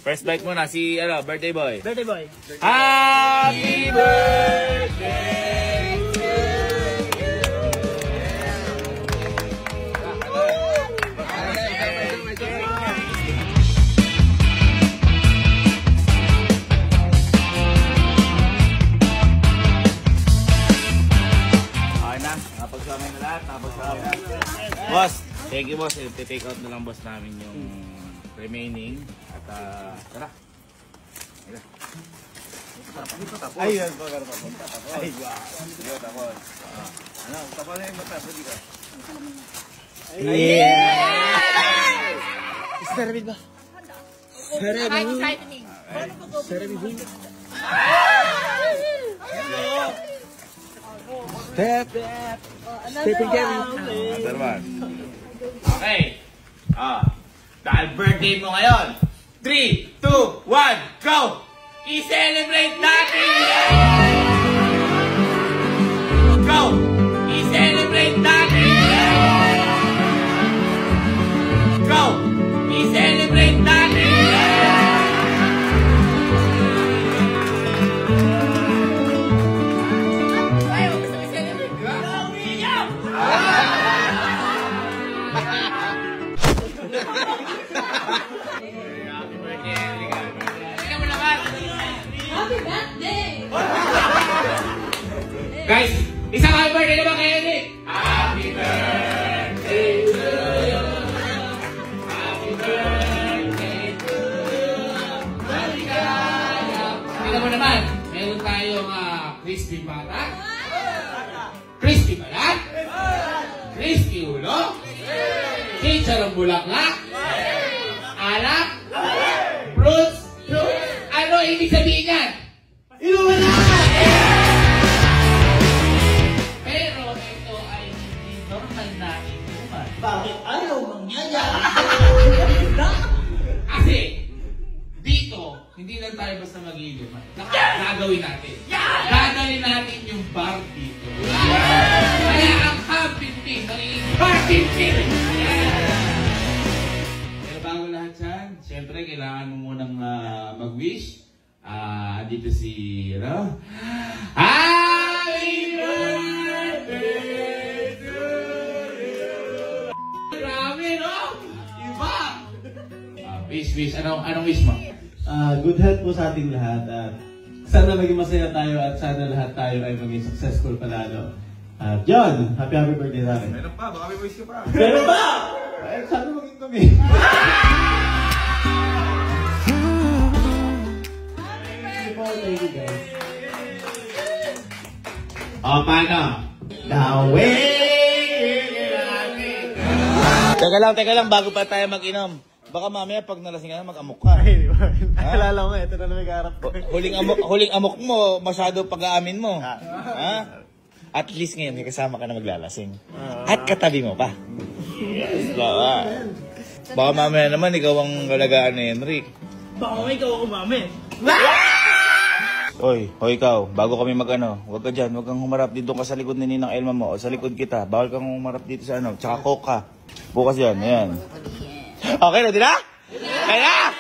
First bite muna si birthday boy. Birthday boy. Happy birthday to you. Okay na, napagsawa na lahat, Boss, thank you boss. I-take out na lang boss namin yung remaining. At tara. Ayun, bakit tapos? Ay, wow. Tapos. Ano, tapos na yung mata, pwede ka. Yeah! Sarabid ba? Sarabid. Step. Stepping Kevin. Okay. Dahil birthday mo ngayon. 3, 2, 1, go! I-celebrate natin! Go! I-celebrate natin! Go! I-celebrate natin! Ayaw, gusto i-celebrate, di ba? Umiiyak! Happy birthday! Tingnan mo naman! Happy birthday! Guys, isang happy birthday naman kay Eric! Happy birthday to you! Happy birthday to you! Maligaya! Tingnan mo naman, meron tayong crispy balat, crispy balat, crispy ulo, chicharong bulaklak, alak, fruits. Ano ibig sabihin yan? Inuman na! Pero ito ay hindi normal na inuman. Bakit ayaw mangyayari? Kasi dito, hindi lang tayo basta mag-iinuman. Gagawin natin. Dadalhin natin yung bar dito. Kaya ang Happy Team, magiging Happy Team! Pero bago lahat yan, siyempre kailangan mo munang mag-wish. Dito si, Happy birthday to you! Grabe, no? Iba! Wish. Anong wish mo? Good health po sa ating lahat at sana maging masaya tayo at sana lahat tayo ay maging successful palalo. At John, happy birthday sa akin. Meron pa, baka may wish ka pa. Meron ba? Ay, sana maging kami. Thank you guys. Paano? Teka lang, bago pa tayo mag-inom. Baka mamaya pag nalasing ka na, mag-amok ka. Ay, naalala ko, ito na may kaharap ko. Huling amok mo, masyado pag-aamin mo. Ha? At least ngayon, may kasama ka na maglalasing. At katabi mo pa. Yes, baka mamaya naman, ikaw ang galagaan ni Henrik. Baka mamaya ikaw ako mami. Hoy ikaw, bago kami huwag ka dyan, huwag kang humarap dito ka sa likod ni Ninang Elma mo, o sa likod kita, bawal kang humarap dito sa tsaka coke. Bukas yan, ayan. Okay, ready na? Kaya!